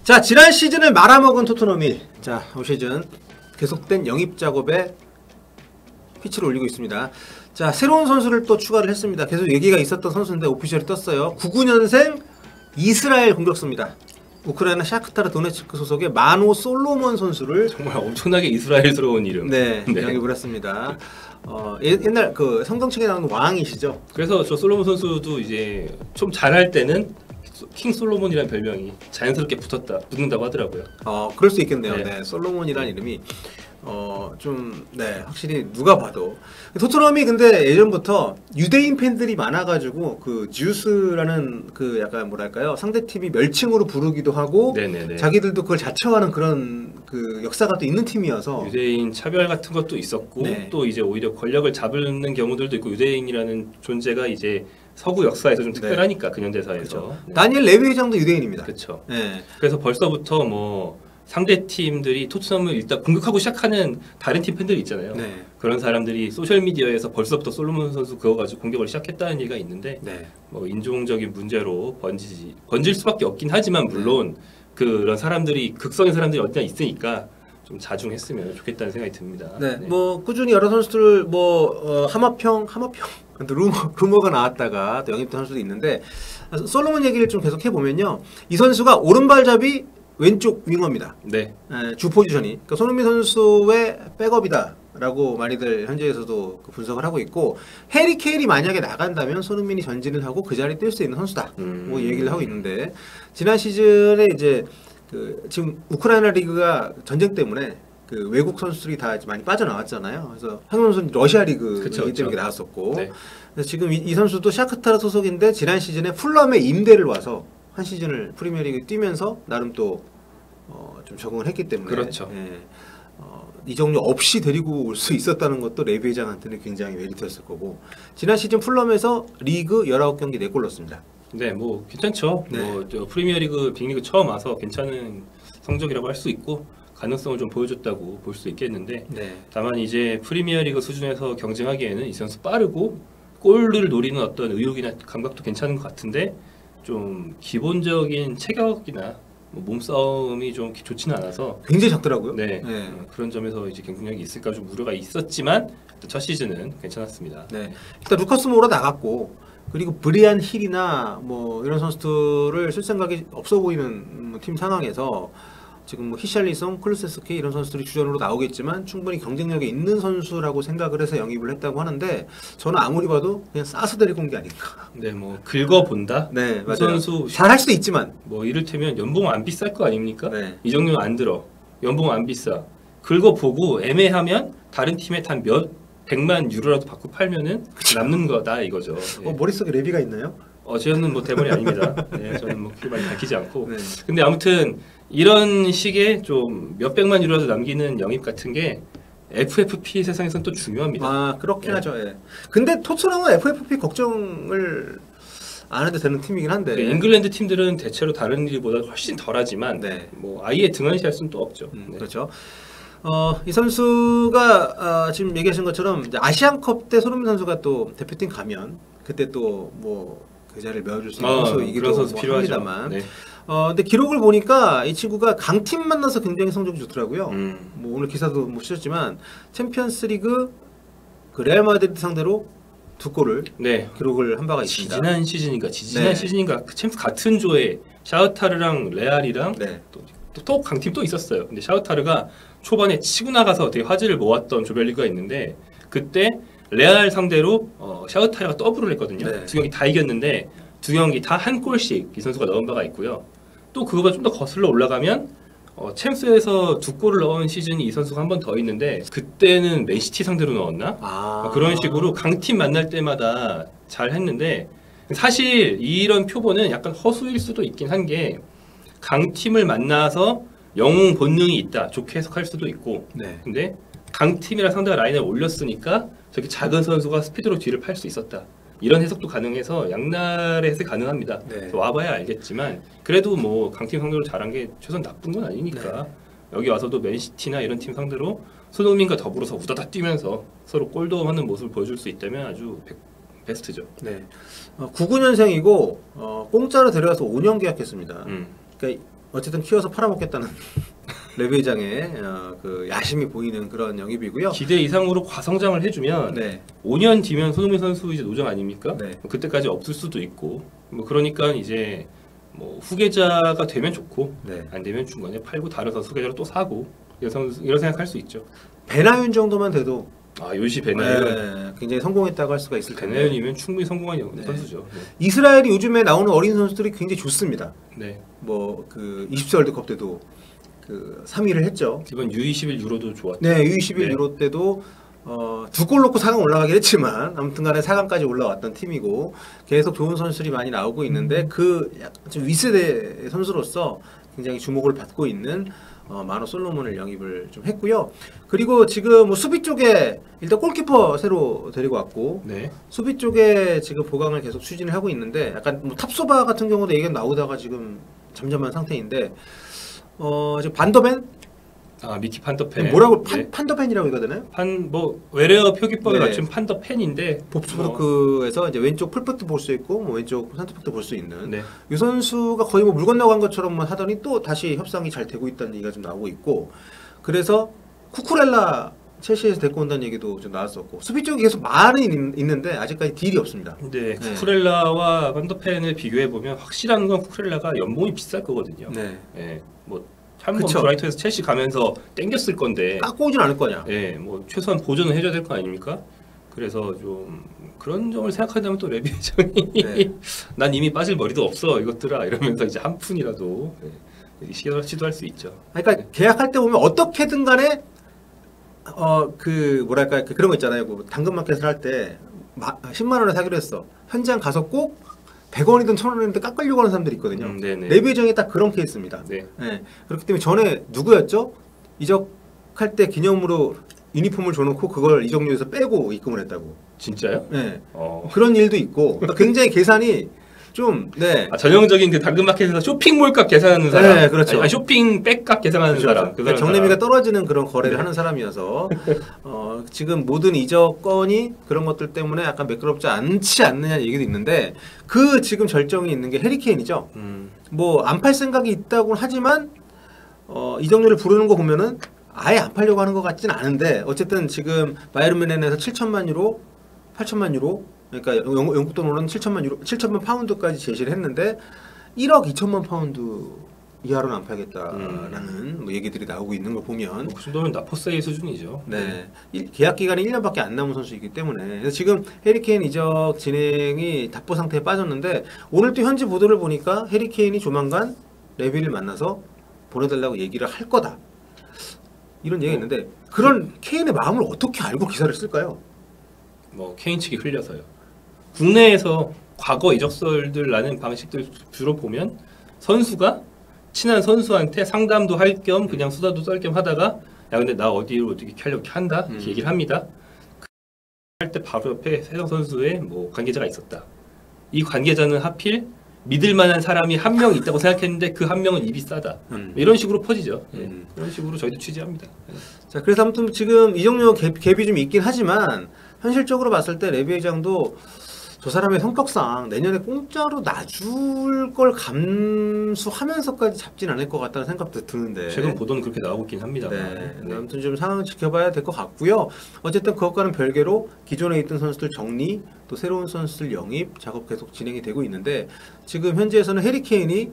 자, 지난 시즌을 말아먹은 토트넘이 올 시즌 계속된 영입 작업에 피치를 올리고 있습니다. 자, 새로운 선수를 또 추가를 했습니다. 계속 얘기가 있었던 선수인데 오피셜이 떴어요. 99년생 이스라엘 공격수입니다. 우크라이나 샤크타르 도네츠크 소속의 마노 솔로몬 선수를 정말 엄청나게 이스라엘스러운 이름. 네. 영입을 했습니다. 옛날 그 성경책에 나오는 왕이시죠. 그래서 저 솔로몬 선수도 이제 좀 잘할 때는 킹 솔로몬이라는 별명이 자연스럽게 붙는다고 하더라고요. 그럴 수 있겠네요. 네. 네, 솔로몬이라는 이름이 확실히 누가 봐도 토트넘이 근데 예전부터 유대인 팬들이 많아가지고 그 듀스라는 그 약간 뭐랄까요, 상대 팀이 멸칭으로 부르기도 하고 네네네. 자기들도 그걸 자처하는 그런 그 역사가 또 있는 팀이어서 유대인 차별 같은 것도 있었고 네. 또 이제 오히려 권력을 잡는 경우들도 있고 유대인이라는 존재가 이제 서구 역사에서 좀 특별하니까 그 현대사에서. 그렇죠. 네. 다니엘 레비 회장도 유대인입니다. 그렇죠. 네. 그래서 벌써부터 뭐 상대 팀들이 토트넘을 일단 공격하고 시작하는 다른 팀 팬들이 있잖아요. 네. 그런 사람들이 소셜 미디어에서 벌써부터 솔로몬 선수 그거 가지고 공격을 시작했다는 얘기가 있는데 네. 뭐 인종적인 문제로 번질 수밖에 없긴 하지만 물론 그런 사람들이 극성의 사람들이 어디나 있으니까 좀 자중했으면 좋겠다는 생각이 듭니다. 네. 뭐 꾸준히 여러 선수들 하마평 루머가 나왔다가 또 영입된 선수도 있는데 솔로몬 얘기를 좀 계속 해보면요, 이 선수가 오른발잡이 왼쪽 윙어입니다. 네. 주 포지션이 그러니까 손흥민 선수의 백업이다라고 많이들 현지에서도 분석을 하고 있고, 해리 케인이 만약에 나간다면 손흥민이 전진을 하고 그 자리에 뛸 수 있는 선수다. 뭐 얘기를 하고 있는데, 지난 시즌에 이제 지금 우크라이나 리그가 전쟁 때문에 그 외국 선수들이 다 많이 빠져나왔잖아요. 그래서 황금 선수는 러시아 리그 때문에 나왔었고, 네. 그래서 지금 이 선수도 샤크타르 소속인데 지난 시즌에 풀럼에 임대를 와서 한 시즌을 프리미어리그 뛰면서 나름 또 좀 적응을 했기 때문에, 그렇죠. 이적료 없이 데리고 올 수 있었다는 것도 레비 회장한테는 굉장히 메리트였을 거고, 지난 시즌 풀럼에서 리그 19경기 4골 넣었습니다. 네, 뭐 괜찮죠. 네. 뭐 프리미어리그 빅리그 처음 와서 괜찮은 성적이라고 할 수 있고 가능성을 좀 보여줬다고 볼 수 있겠는데, 네. 다만 이제 프리미어리그 수준에서 경쟁하기에는 이 선수 빠르고 골을 노리는 어떤 의욕이나 감각도 괜찮은 것 같은데 좀 기본적인 체격이나 뭐 몸싸움이 좀 좋지는 않아서 굉장히 작더라고요. 네, 그런 점에서 이제 경쟁력이 있을까 좀 우려가 있었지만 첫 시즌은 괜찮았습니다. 네. 일단 루카스 모ura 나갔고, 그리고 브리안 힐이나 뭐 이런 선수들을 쓸 생각이 없어 보이는 팀 상황에서 지금 뭐 히샬리송, 클루세스키 이런 선수들이 주전으로 나오겠지만 충분히 경쟁력이 있는 선수라고 생각을 해서 영입을 했다고 하는데, 저는 아무리 봐도 그냥 싸서 데리고 온 게 아닌가. 네, 뭐 긁어본다. 네, 그 맞아요. 선수 잘할 수도 있지만 뭐 이를테면 연봉 안 비쌀 거 아닙니까? 네. 이적료 안 들어. 연봉 안 비싸. 긁어보고 애매하면 다른 팀에 한 몇 100만 유로라도 받고 팔면은 남는 거다 이거죠. 예. 머릿속에 레비가 있나요? 저는 뭐 대본이 아닙니다. 네, 저는 뭐 그렇게 많이 밝히지 않고. 네. 근데 아무튼 이런 식의 좀 몇백만 유로라도 남기는 영입 같은 게 FFP 세상에서는 또 중요합니다. 그렇긴 네. 하죠. 예. 근데 토트넘은 FFP 걱정을 안 해도 되는 팀이긴 한데. 네, 잉글랜드 팀들은 대체로 다른 리그보다 훨씬 덜하지만 네. 뭐 아예 등한시할 수는 또 없죠. 네. 그렇죠. 이 선수가 지금 얘기하신 것처럼 이제 아시안컵 때 손흥민 선수가 또 대표팀 가면 그때 또 뭐 그 자리를 메워줄 수 있는 선수이기도 그런 선수 뭐 필요하죠. 합니다만. 네. 근데 기록을 보니까 이 친구가 강팀 만나서 굉장히 성적이 좋더라고요. 뭐 오늘 기사도 못 쓰셨지만 챔피언스리그 그 레알 마드리드 상대로 2골을 네. 기록을 한 바가 있습니다. 지난 네. 시즌인가 그 챔스 같은 조에 샤우타르랑 레알이랑 네. 또 강팀 또 있었어요. 근데 샤우타르가 초반에 치고 나가서 되게 화제를 모았던 조별리그가 있는데 그때 레알 상대로 샤우타르가 더블을 했거든요. 네. 두 경기 다 이겼는데 두 경기 다 한 골씩 이 선수가 넣은 바가 있고요. 또 그거가 좀 더 거슬러 올라가면 챔스에서 2골을 넣은 시즌이 이 선수가 한 번 더 있는데 그때는 맨시티 상대로 넣었나? 그런 식으로 강팀 만날 때마다 잘 했는데, 사실 이런 표본은 약간 허수일 수도 있긴 한 게 강팀을 만나서 영웅 본능이 있다 좋게 해석할 수도 있고, 네. 근데 강팀이랑 상대가 라인을 올렸으니까 저렇게 작은 선수가 스피드로 뒤를 팔 수 있었다 이런 해석도 가능해서 양날의 해석이 가능합니다. 네. 와봐야 알겠지만 그래도 뭐 강팀 상대로 잘한 게 최소한 나쁜 건 아니니까. 네. 여기 와서도 맨시티나 이런 팀 상대로 손흥민과 더불어서 우다다 뛰면서 서로 골도 하는 모습을 보여줄 수 있다면 아주 베스트죠. 네. 99년생이고 공짜로 데려와서 5년 계약했습니다. 그러니까 어쨌든 키워서 팔아먹겠다는 레비 회장의 그 야심이 보이는 그런 영입이고요. 기대 이상으로 과성장을 해주면 네. 5년 뒤면 손흥민 선수 이제 노정 아닙니까? 네. 그때까지 없을 수도 있고 뭐 그러니까 이제 뭐 후계자가 되면 좋고 네. 안 되면 중간에 팔고 다른 선수 후계자로 또 사고 이런 생각할 수 있죠. 배나윤 정도만 돼도 요시 베나윤 네, 굉장히 성공했다고 할 수가 있을 텐데. 베나윤이면 충분히 성공한 네. 선수죠. 이스라엘이 요즘에 나오는 어린 선수들이 굉장히 좋습니다. 네. 뭐 그 20세 월드컵 때도 그 3위를 했죠. 이번 U21 유로도 좋았죠. 네, U21 네. 유로 때도 두 골 넣고 4강 올라가긴 했지만 아무튼간에 4강까지 올라왔던 팀이고 계속 좋은 선수들이 많이 나오고 있는데 그 약간 좀 윗세대 선수로서 굉장히 주목을 받고 있는 마노 솔로몬을 영입을 좀 했고요. 그리고 지금 뭐 수비 쪽에 일단 골키퍼 새로 데리고 왔고 네. 수비 쪽에 지금 보강을 계속 추진을 하고 있는데 약간 뭐 탑소바 같은 경우도 얘기가 나오다가 지금 잠잠한 상태인데 지금 반더벤 미키 판더펜. 뭐라고 네. 판더펜이라고 해야 되나요? 뭐 외래어 표기법에 네. 맞춘 판더펜인데 봅스부르크에서 이제 왼쪽 풀백도 볼 수 있고 뭐 왼쪽 센터백도 볼 수 있는 네. 이 선수가 거의 뭐 물 건너간 것처럼만 하더니 또 다시 협상이 잘 되고 있다는 얘기가 좀 나오고 있고 그래서 쿠쿠렐라 첼시에서 데리고 온다는 얘기도 좀 나왔었고 수비 쪽이 계속 많이 있는데 아직까지 딜이 없습니다. 근데 쿠쿠렐라와 판더펜을 비교해 보면 확실한 건 쿠쿠렐라가 연봉이 비쌀 거거든요. 네. 예, 뭐 한번 그쵸. 브라이턴에서 첼시 가면서 땡겼을 건데, 깎고 오진 않을 거냐. 예, 뭐 최소한 보존은 해줘야 될 거 아닙니까? 그래서 좀 그런 점을 생각한다면 또 레비 회장이 네. 난 이미 빠질 머리도 없어 이것들아 이러면서 이제 한 푼이라도 시도할 수 있죠. 그러니까 계약할 때 보면 어떻게든 간에 그 뭐랄까 그런 거 있잖아요. 그 당근마켓을 할 때 10만 원에 사기로 했어. 현장 가서 꼭 100원이든 1000원이든 깎으려고 하는 사람들이 있거든요. 네네. 레비 회장이 딱 그런 케이스입니다. 네. 네. 그렇기 때문에 전에 누구였죠? 이적할 때 기념으로 유니폼을 줘놓고 그걸 이적료에서 빼고 입금을 했다고. 진짜요? 네. 어. 그런 일도 있고 그러니까 굉장히 계산이 좀 네. 전형적인 그 당근마켓에서 쇼핑몰값 계산하는 사람. 네, 그렇죠. 아니, 쇼핑 백값 계산하는 사람. 그 사람. 정례미가 떨어지는 그런 거래를 네. 하는 사람이어서 지금 모든 이적 건이 그런 것들 때문에 약간 매끄럽지 않지 않느냐 얘기도 있는데 그 지금 절정이 있는 게 해리케인이죠. 뭐 안 팔 생각이 있다고는 하지만 이적료를 부르는 거 보면은 아예 안 팔려고 하는 것 같진 않은데 어쨌든 지금 바이에른 뮌헨에서 7천만 유로, 8천만 유로 그러니까 영국 돈으로는 7천만 유로, 7천만 파운드까지 제시를 했는데 1억 2천만 파운드 이하로는 안 팔겠다라는 뭐 얘기들이 나오고 있는 걸 보면 그 정도면 나포세이 수준이죠. 네. 계약 기간이 1년밖에 안 남은 선수이기 때문에 그래서 지금 해리케인 이적 진행이 답보 상태에 빠졌는데 오늘 또 현지 보도를 보니까 해리케인이 조만간 레비를 만나서 보내달라고 얘기를 할 거다 이런 얘기가 있는데 그런 케인의 마음을 어떻게 알고 기사를 쓸까요? 뭐 케인 측이 흘려서요. 국내에서 과거 이적설들 나는 방식들 주로 보면 선수가 친한 선수한테 상담도 할 겸 그냥 수다도 떨 겸 하다가 야 근데 나 어디로 어떻게 하려고 한다 이렇게 얘기를 합니다. 할 때 바로 옆에 세상 선수의 뭐 관계자가 있었다. 이 관계자는 하필 믿을 만한 사람이 한 명 있다고 생각했는데 그 한 명은 입이 싸다. 이런 식으로 퍼지죠. 예. 그런 식으로 저희도 취재합니다. 예. 자, 그래서 아무튼 지금 이적료 갭이 좀 있긴 하지만 현실적으로 봤을 때 레비 회장도 저 사람의 성격상 내년에 공짜로 놔줄 걸 감수하면서까지 잡진 않을 것 같다는 생각도 드는데 최근 보도는 그렇게 나오고 있긴 합니다. 네. 아무튼 좀 상황 지켜봐야 될 것 같고요. 어쨌든 그것과는 별개로 기존에 있던 선수들 정리, 또 새로운 선수들 영입 작업 계속 진행이 되고 있는데 지금 현지에서는 해리케인이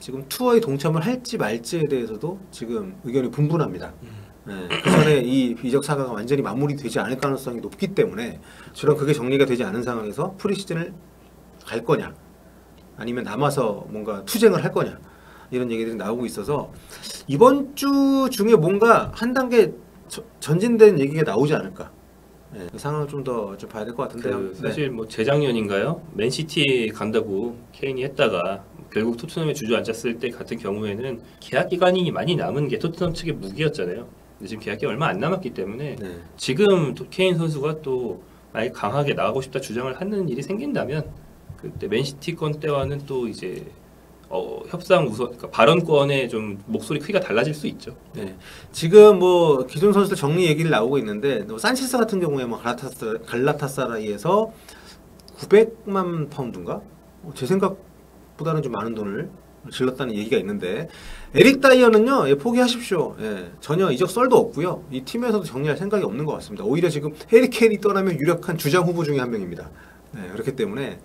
지금 투어에 동참을 할지 말지에 대해서도 지금 의견이 분분합니다. 네, 그 전에 이 이적 사과가 완전히 마무리되지 않을 가능성이 높기 때문에 그런 그게 정리가 되지 않은 상황에서 프리시즌을 갈 거냐 아니면 남아서 뭔가 투쟁을 할 거냐 이런 얘기들이 나오고 있어서 이번 주 중에 뭔가 한 단계 전진된 얘기가 나오지 않을까 네, 그 상황을 좀 더 좀 봐야 될 것 같은데요. 그 사실 뭐 재작년인가요? 맨시티 간다고 케인이 했다가 결국 토트넘에 주저앉았을 때 같은 경우에는 계약 기간이 많이 남은 게 토트넘 측의 무기였잖아요. 근데 지금 계약이 얼마 안 남았기 때문에 네. 지금 또 케인 선수가 또 만약 강하게 나가고 싶다 주장을 하는 일이 생긴다면 그때 맨시티 건 때와는 또 이제 협상 우선 그러니까 발언권의 좀 목소리 크기가 달라질 수 있죠. 네. 지금 뭐 기존 선수들 정리 얘기를 나오고 있는데 산체스 같은 경우에 뭐 갈라타사라이에서 900만 파운드인가? 제 생각보다는 좀 많은 돈을 질렀다는 얘기가 있는데 에릭 다이어는요 포기하십시오. 전혀 이적 썰도 없고요. 이 팀에서도 정리할 생각이 없는 것 같습니다. 오히려 지금 해리 케인이 떠나면 유력한 주장 후보 중에 한 명입니다. 그렇기 때문에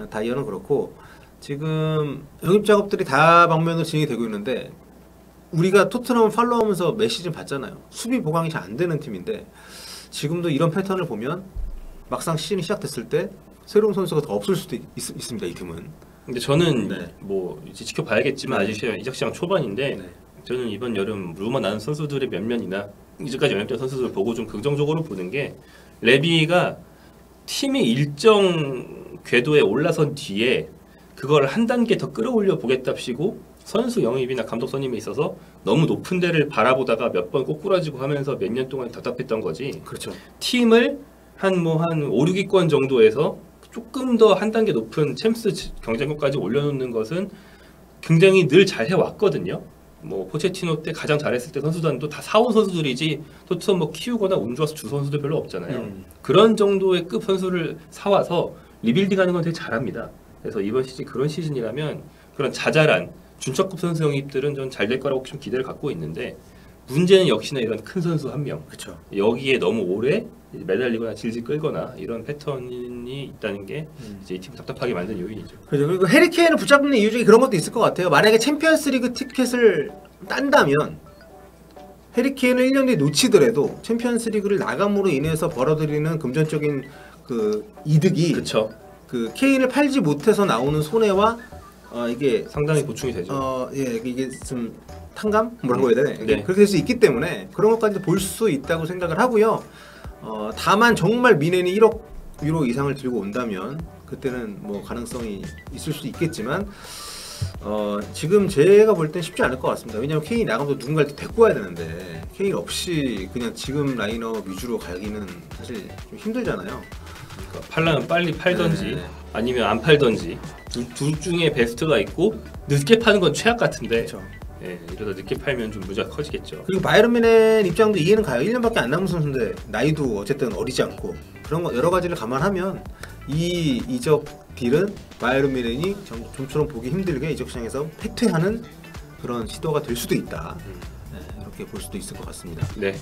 다이어는 그렇고 지금 영입 작업들이 다 방면으로 진행이 되고 있는데 우리가 토트넘을 팔로우하면서 몇 시즌 봤잖아요. 수비 보강이 잘 안 되는 팀인데 지금도 이런 패턴을 보면 막상 시즌이 시작됐을 때 새로운 선수가 더 없을 수도 있습니다. 이 팀은. 근데 저는 뭐 이제 지켜봐야겠지만 아직 이적 시장 초반인데 저는 이번 여름 루머 나는 선수들의 면면이나 이제까지 영입된 선수들 보고 좀 긍정적으로 보는 게 레비가 팀이 일정 궤도에 올라선 뒤에 그걸 한 단계 더 끌어올려 보겠답시고 선수 영입이나 감독 선임에 있어서 너무 높은 데를 바라보다가 몇 번 꼬꾸라지고 하면서 몇 년 동안 답답했던 거지. 그렇죠. 팀을 한 5, 6위권 정도에서 조금 더 한 단계 높은 챔스 경쟁력까지 올려놓는 것은 굉장히 늘 잘 해왔거든요. 뭐 포체티노 때 가장 잘했을 때 선수단도 다 사온 선수들이지 토트넘 뭐 키우거나 운 좋아서 주 선수들 별로 없잖아요. 그런 정도의 급 선수를 사와서 리빌딩하는 건 되게 잘합니다. 그래서 이번 시즌 그런 시즌이라면 그런 자잘한 준척급 선수 영입들은 좀 잘 될 거라고 좀 기대를 갖고 있는데 문제는 역시나 이런 큰 선수 한 명. 그렇죠. 여기에 너무 오래 매달리거나 질질 끌거나 이런 패턴이 있다는 게 이제 이 팀을 답답하게 만든 요인이죠. 그렇죠. 그리고 해리 케인을 붙잡는 이유 중에 그런 것도 있을 것 같아요. 만약에 챔피언스리그 티켓을 딴다면 해리 케인을 1년 뒤에 놓치더라도 챔피언스리그를 나감으로 인해서 벌어들이는 금전적인 그 이득이 그렇죠. 그 케인을 팔지 못해서 나오는 손해와 이게 상당히 보충이 되죠. 이게 좀 탕감 뭐라고 해야 되나? 네. 그렇게 될 수 있기 때문에 그런 것까지도 볼 수 있다고 생각을 하고요. 다만 정말 미넨이 1억 유로 이상을 들고 온다면 그때는 뭐 가능성이 있을 수도 있겠지만 지금 제가 볼 땐 쉽지 않을 것 같습니다. 왜냐하면 케인이 나가면 누군가를 데리고 와야 되는데 케인 없이 그냥 지금 라인업 위주로 가기는 사실 좀 힘들잖아요. 그러니까 팔려면 빨리 팔던지 아니면 안 팔던지 둘 중에 베스트가 있고 늦게 파는 건 최악 같은데 그렇죠. 이러다 늦게 팔면 좀 문제가 커지겠죠. 그리고 바이에른 뮌헨 입장도 이해는 가요. 1년밖에 안 남은 선수인데 나이도 어쨌든 어리지 않고 그런 거 여러 가지를 감안하면 이 이적 딜은 바이에른 뮌헨이 좀처럼 보기 힘들게 이적 시장에서 패퇴하는 그런 시도가 될 수도 있다. 이렇게 볼 수도 있을 것 같습니다. 네.